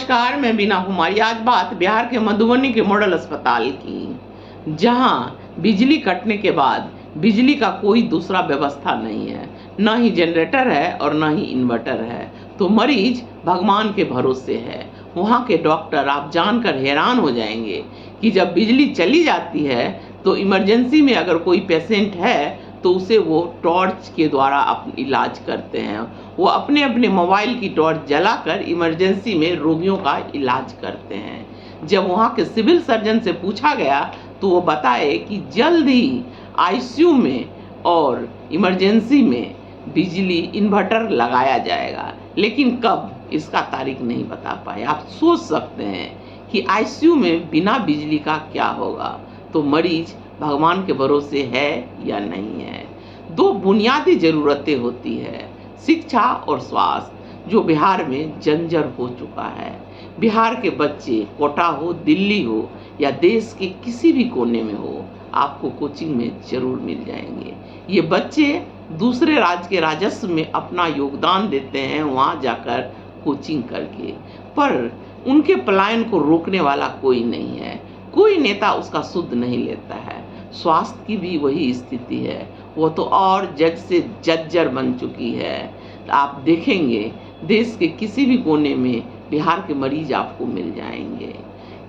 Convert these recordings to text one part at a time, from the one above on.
नमस्कार, मैं बीना कुमारी। आज बात बिहार के मधुबनी के मॉडल अस्पताल की, जहां बिजली कटने के बाद बिजली का कोई दूसरा व्यवस्था नहीं है, न ही जनरेटर है और न ही इन्वर्टर है, तो मरीज भगवान के भरोसे है। वहां के डॉक्टर आप जानकर हैरान हो जाएंगे कि जब बिजली चली जाती है तो इमरजेंसी में अगर कोई पेशेंट है तो उसे वो टॉर्च के द्वारा इलाज करते हैं। वो अपने अपने मोबाइल की टॉर्च जलाकर इमरजेंसी में रोगियों का इलाज करते हैं। जब वहाँ के सिविल सर्जन से पूछा गया तो वो बताए कि जल्द ही आईसीयू में और इमरजेंसी में बिजली इन्वर्टर लगाया जाएगा, लेकिन कब इसका तारीख नहीं बता पाए। आप सोच सकते हैं कि आईसीयू में बिना बिजली का क्या होगा, तो मरीज भगवान के भरोसे है या नहीं है। दो बुनियादी ज़रूरतें होती है, शिक्षा और स्वास्थ्य, जो बिहार में जर्जर हो चुका है। बिहार के बच्चे कोटा हो, दिल्ली हो या देश के किसी भी कोने में हो, आपको कोचिंग में जरूर मिल जाएंगे। ये बच्चे दूसरे राज्य के राजस्व में अपना योगदान देते हैं वहाँ जाकर कोचिंग करके, पर उनके पलायन को रोकने वाला कोई नहीं है, कोई नेता उसका सुध नहीं लेता है। स्वास्थ्य की भी वही स्थिति है, वो तो और जग से जर्जर बन चुकी है। आप देखेंगे देश के किसी भी कोने में बिहार के मरीज आपको मिल जाएंगे।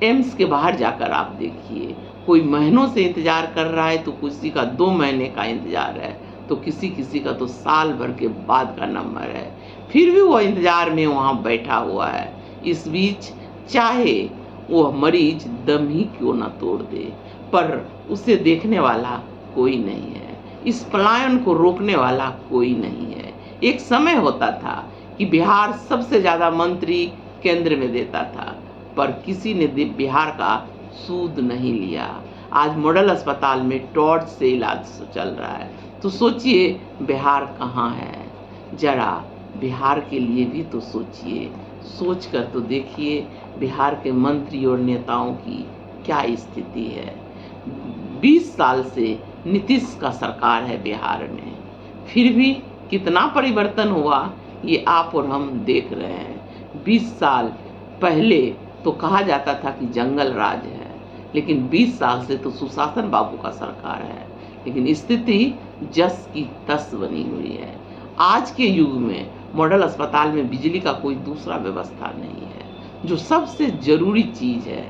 एम्स के बाहर जाकर आप देखिए, कोई महीनों से इंतजार कर रहा है तो किसी का 2 महीने का इंतजार है, तो किसी किसी का तो साल भर के बाद का नंबर है, फिर भी वो इंतजार में वहाँ बैठा हुआ है। इस बीच चाहे वो मरीज दम ही क्यों ना तोड़ दे, पर उसे देखने वाला कोई नहीं है, इस पलायन को रोकने वाला कोई नहीं है। एक समय होता था कि बिहार सबसे ज़्यादा मंत्री केंद्र में देता था, पर किसी ने बिहार का सूद नहीं लिया। आज मॉडल अस्पताल में टॉर्च से इलाज चल रहा है, तो सोचिए बिहार कहाँ है। जरा बिहार के लिए भी तो सोचिए, सोच कर तो देखिए बिहार के मंत्री और नेताओं की क्या स्थिति है। 20 साल से नीतीश का सरकार है बिहार में, फिर भी कितना परिवर्तन हुआ ये आप और हम देख रहे हैं। 20 साल पहले तो कहा जाता था कि जंगल राज है, लेकिन 20 साल से तो सुशासन बाबू का सरकार है, लेकिन स्थिति जस की तस बनी हुई है। आज के युग में मॉडल अस्पताल में बिजली का कोई दूसरा व्यवस्था नहीं है, जो सबसे जरूरी चीज़ है,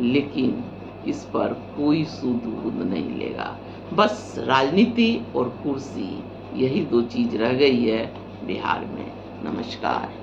लेकिन इस पर कोई सूद बूंद नहीं लेगा। बस राजनीति और कुर्सी, यही 2 चीज़ रह गई है बिहार में। नमस्कार।